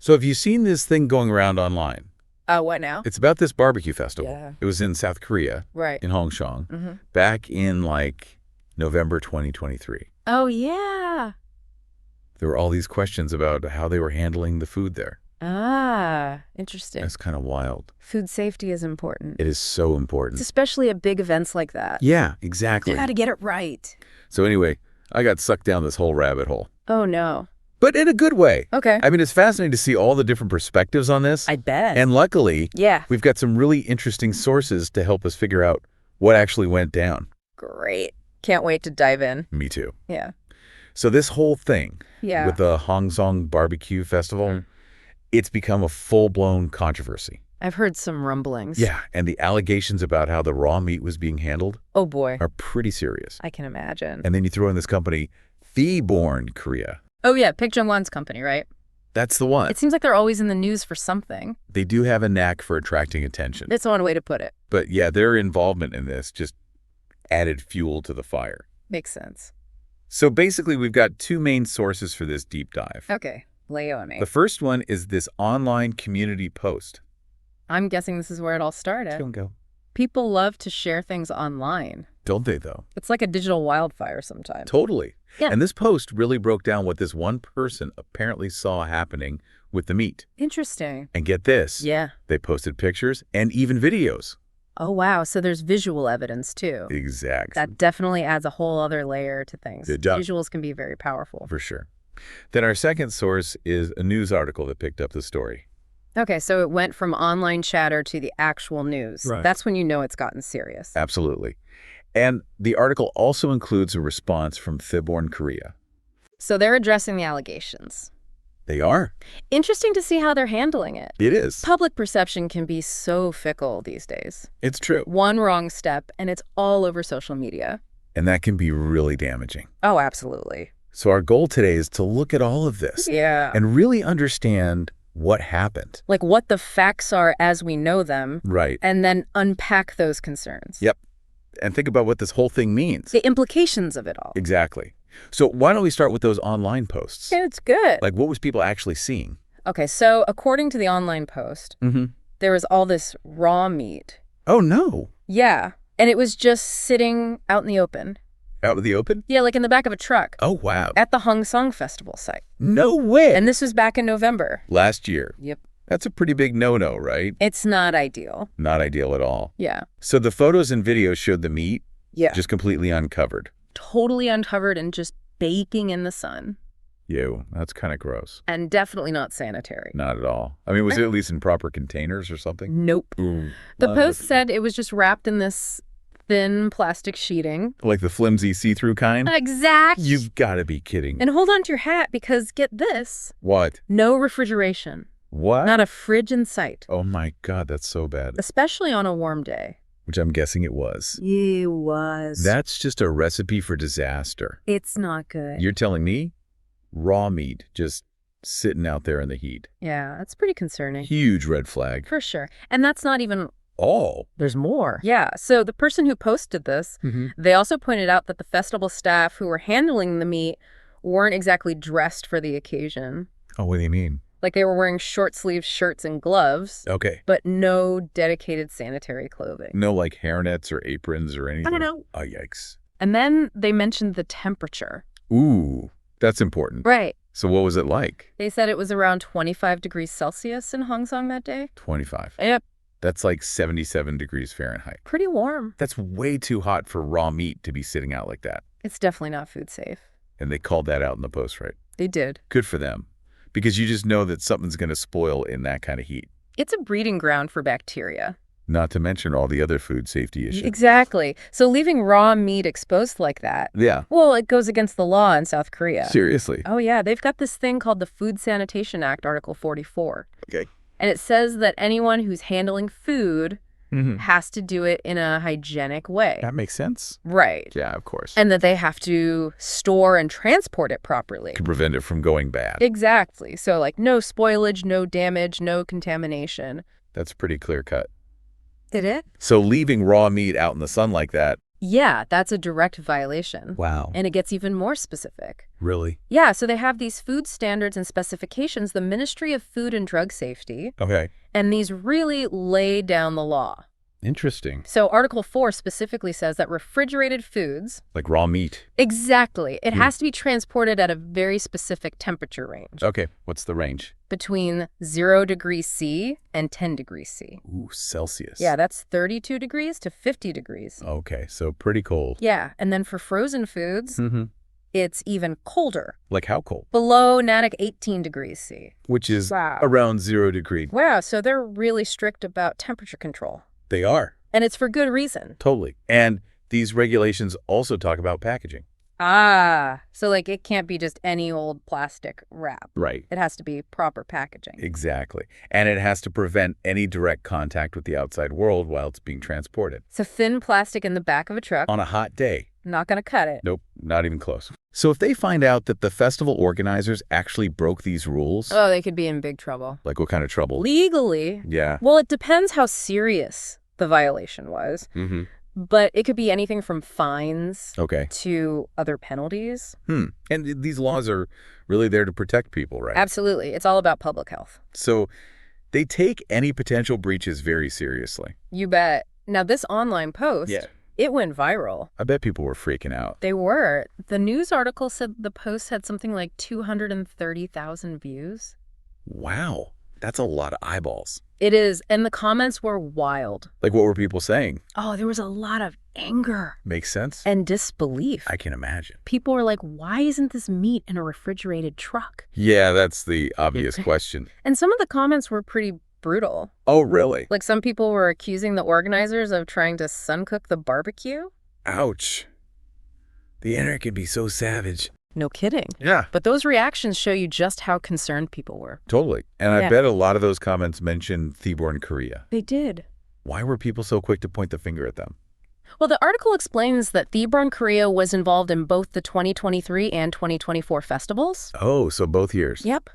So have you seen this thing going around online? What now? It's about this barbecue festival. Yeah. It was in South Korea, Right. in Hongshong, Mm-hmm. back in November 2023. Oh, yeah. There were all these questions about how they were handling the food there. Ah, interesting. That's kind of wild. Food safety is important. It is so important. Especially at big events like that. Yeah, exactly. You got to get it right. So anyway, I got sucked down this whole rabbit hole. Oh, no. But in a good way. Okay. I mean, it's fascinating to see all the different perspectives on this. I bet. And luckily, yeah. we've got some really interesting sources to help us figure out what actually went down. Great. Can't wait to dive in. Me too. Yeah. So this whole thing Yeah. with the Hongshong Barbecue Festival, it's become a full-blown controversy. I've heard some rumblings. Yeah, and the allegations about how the raw meat was being handled Oh, boy. are pretty serious. I can imagine. And then you throw in this company, Theborn Korea. Oh, yeah. Park Jung-won's company, right? That's the one. It seems like they're always in the news for something. They do have a knack for attracting attention. That's one way to put it. But yeah, their involvement in this just added fuel to the fire. Makes sense. So basically, we've got two main sources for this deep dive. Okay. Lay on me. The first one is this online community post. I'm guessing this is where it all started. Don't go. People love to share things online. Don't they, though? It's like a digital wildfire sometimes. Totally. Yeah. And this post really broke down what this one person apparently saw happening with the meat. Interesting. And get this. Yeah. They posted pictures and even videos. Oh, wow. So there's visual evidence, too. Exactly. That definitely adds a whole other layer to things. Good job. Visuals can be very powerful. For sure. Then our second source is a news article that picked up the story. Okay, so it went from online chatter to the actual news. Right. That's when you know it's gotten serious. Absolutely. And the article also includes a response from Theborn Korea. So they're addressing the allegations. They are. Interesting to see how they're handling it. It is. Public perception can be so fickle these days. It's true. One wrong step, and it's all over social media. And that can be really damaging. Oh, absolutely. So our goal today is to look at all of this Yeah. and really understand what happened. Like what the facts are as we know them, Right. and then unpack those concerns. Yep. And think about what this whole thing means. The implications of it all. Exactly. So why don't we start with those online posts? Yeah, it's good. Like, what was people actually seeing? Okay, so according to the online post, there was all this raw meat. Oh, no. Yeah, and it was just sitting out in the open. Out in the open? Yeah, like in the back of a truck. Oh, wow. At the Hongshong Festival site. No way. And this was back in November. Last year. Yep. That's a pretty big no-no, right? It's not ideal. Not ideal at all. Yeah. So the photos and videos showed the meat Yeah. just completely uncovered. Totally uncovered and just baking in the sun. Ew, that's kind of gross. And definitely not sanitary. Not at all. I mean, was it at least in proper containers or something? Nope. Ooh. The post said it was just wrapped in this thin plastic sheeting. Like the flimsy see-through kind? Exact. You've got to be kidding. And hold on to your hat because get this. What? No refrigeration. What? Not a fridge in sight. Oh my God, that's so bad. Especially on a warm day. Which I'm guessing it was. It was. That's just a recipe for disaster. It's not good. You're telling me? Raw meat just sitting out there in the heat. Yeah, that's pretty concerning. Huge red flag. For sure. And that's not even... All. There's more. Yeah, so the person who posted this, they also pointed out that the festival staff who were handling the meat weren't exactly dressed for the occasion. Oh, what do you mean? Like they were wearing short-sleeved shirts and gloves. Okay. But no dedicated sanitary clothing. No, like hairnets or aprons or anything? I don't know. Oh, yikes. And then they mentioned the temperature. Ooh, that's important. Right. So what was it like? They said it was around 25 degrees Celsius in Hongshong that day. 25. Yep. That's like 77 degrees Fahrenheit. Pretty warm. That's way too hot for raw meat to be sitting out like that. It's definitely not food safe. And they called that out in the post, right? They did. Good for them. Because you just know that something's going to spoil in that kind of heat. It's a breeding ground for bacteria. Not to mention all the other food safety issues. Exactly. So leaving raw meat exposed like that, Yeah. well, it goes against the law in South Korea. Seriously. Oh, yeah. They've got this thing called the Food Sanitation Act, Article 44. Okay. And it says that anyone who's handling food has to do it in a hygienic way. That makes sense. Right. Yeah, of course. And that they have to store and transport it properly. To prevent it from going bad. Exactly. So like no spoilage, no damage, no contamination. That's pretty clear cut. Did it? So leaving raw meat out in the sun like that, Yeah, that's a direct violation. Wow. And it gets even more specific. Really? Yeah, so they have these food standards and specifications, the Ministry of Food and Drug Safety, Okay. and these really lay down the law. Interesting. So Article 4 specifically says that refrigerated foods... Like raw meat. Exactly. It has to be transported at a very specific temperature range. Okay. What's the range? Between 0 degrees C and 10 degrees C. Ooh, Celsius. Yeah, that's 32 degrees to 50 degrees. Okay, so pretty cold. Yeah, and then for frozen foods, Mm-hmm. it's even colder. Like how cold? Below Natick 18 degrees C. Which is Wow. around 0 degree. Wow, so they're really strict about temperature control. They are. And it's for good reason. Totally. And these regulations also talk about packaging. Ah, so like it can't be just any old plastic wrap. Right. It has to be proper packaging. Exactly. And it has to prevent any direct contact with the outside world while it's being transported. So thin plastic in the back of a truck, On a hot day. not going to cut it. Nope, not even close. So if they find out that the festival organizers actually broke these rules, Oh, they could be in big trouble. like what kind of trouble? Legally, Yeah. well, it depends how serious the violation was. Mm-hmm. But it could be anything from fines Okay. to other penalties. And these laws are really there to protect people, right? Absolutely. It's all about public health. So they take any potential breaches very seriously. You bet. Now, this online post, it went viral. I bet people were freaking out. They were. The news article said the post had something like 230,000 views. Wow. That's a lot of eyeballs. It is. And the comments were wild. Like, what were people saying? Oh, there was a lot of anger Makes sense? and disbelief. I can imagine. People were like, why isn't this meat in a refrigerated truck? Yeah, that's the obvious question. And some of the comments were pretty brutal. Oh, really? Like some people were accusing the organizers of trying to sun-cook the barbecue. Ouch. The internet can be so savage. No kidding. Yeah. But those reactions show you just how concerned people were. Totally. And I Yeah. bet a lot of those comments mentioned Theborn Korea. They did. Why were people so quick to point the finger at them? Well, the article explains that Theborn Korea was involved in both the 2023 and 2024 festivals. Oh, so both years. Yep.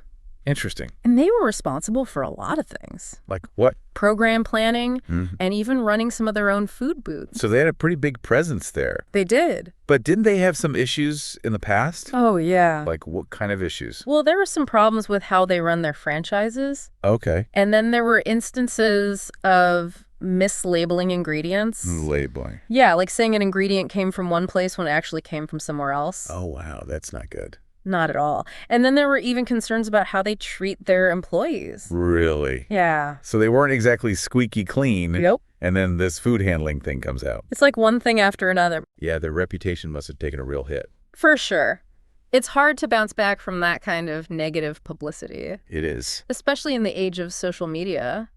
Interesting. And they were responsible for a lot of things. Like what? Program planning Mhm. and even running some of their own food booths. So they had a pretty big presence there. They did. But didn't they have some issues in the past? Oh, yeah. Like what kind of issues? Well, there were some problems with how they run their franchises. Okay. And then there were instances of mislabeling ingredients. Labeling. Yeah, like saying an ingredient came from one place when it actually came from somewhere else. Oh, wow. That's not good. Not at all. And then there were even concerns about how they treat their employees. Really? Yeah. So they weren't exactly squeaky clean. Yep. And then this food handling thing comes out. It's like one thing after another. Yeah, their reputation must have taken a real hit. For sure. It's hard to bounce back from that kind of negative publicity, It is. especially in the age of social media.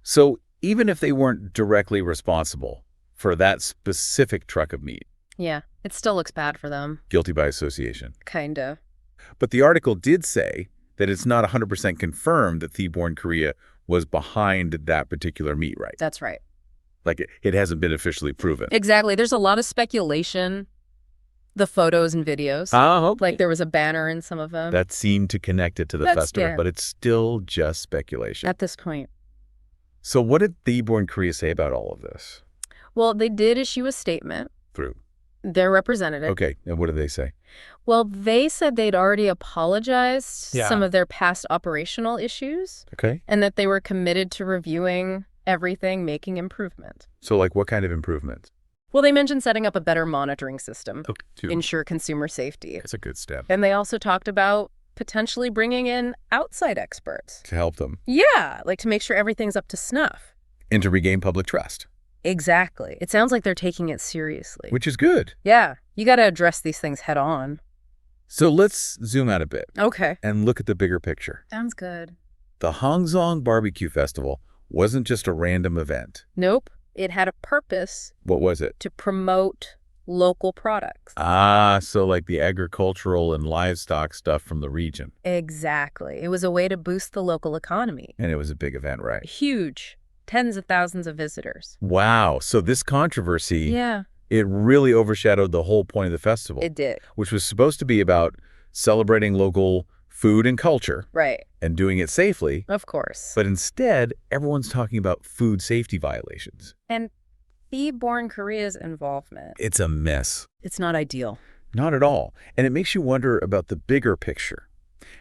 So even if they weren't directly responsible for that specific truck of meat, Yeah, it still looks bad for them. guilty by association. Kinda. But the article did say that it's not 100% confirmed that Theborn Korea was behind that particular meat, right? That's right. Like it hasn't been officially proven. Exactly. There's a lot of speculation. The photos and videos. Oh, okay. Like there was a banner in some of them. That seemed to connect it to the That's festival, fair. but it's still just speculation. At this point. So what did Theborn Korea say about all of this? Well, they did issue a statement. Through. Their representative. Okay, and what did they say? Well, they said they'd already apologized Yeah. some of their past operational issues Okay. and that they were committed to reviewing everything, making improvement. So like what kind of improvements? Well, they mentioned setting up a better monitoring system, Okay, to ensure consumer safety. That's a good step. And they also talked about potentially bringing in outside experts. To help them. Yeah, like to make sure everything's up to snuff. And to regain public trust, Exactly. It sounds like they're taking it seriously. which is good. Yeah, you got to address these things head on. So let's zoom out a bit Okay. and look at the bigger picture. Sounds good. The Hangzong Barbecue Festival wasn't just a random event. Nope. It had a purpose What was it? to promote local products. So like the agricultural and livestock stuff from the region. Exactly. It was a way to boost the local economy. And it was a big event, right? Huge. Tens of thousands of visitors. Wow. So this controversy, Yeah, it really overshadowed the whole point of the festival, it did. which was supposed to be about celebrating local food and culture Right. and doing it safely. Of course. But instead, everyone's talking about food safety violations. And Theborn Korea's involvement. It's a mess. It's not ideal. Not at all. And it makes you wonder about the bigger picture.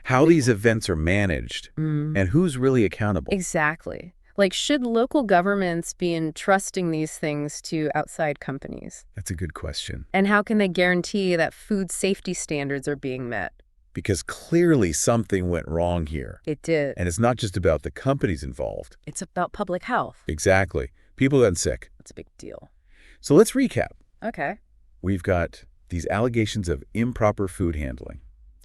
How these events are managed and who's really accountable. Exactly. Like, should local governments be entrusting these things to outside companies? That's a good question. And how can they guarantee that food safety standards are being met? Because clearly something went wrong here. It did. And it's not just about the companies involved. It's about public health. Exactly. People got sick. That's a big deal. So let's recap. Okay. We've got these allegations of improper food handling.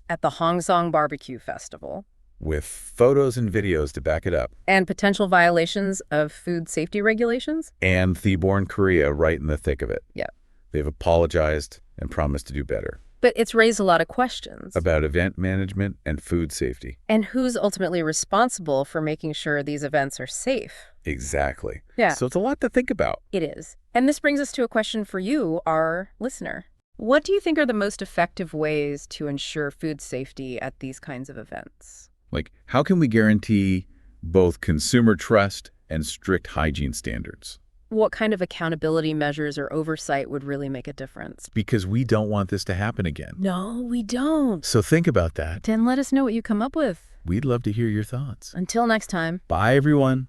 At the Hongzong Barbecue Festival. With photos and videos to back it up. And potential violations of food safety regulations. And Theborn Korea right in the thick of it. Yeah. They've apologized and promised to do better. But it's raised a lot of questions. About event management and food safety. And who's ultimately responsible for making sure these events are safe? Exactly. Yeah. So it's a lot to think about. It is. And this brings us to a question for you, our listener. What do you think are the most effective ways to ensure food safety at these kinds of events? Like, how can we guarantee both consumer trust and strict hygiene standards? What kind of accountability measures or oversight would really make a difference? Because we don't want this to happen again. No, we don't. So think about that. Then let us know what you come up with. We'd love to hear your thoughts. Until next time. Bye, everyone.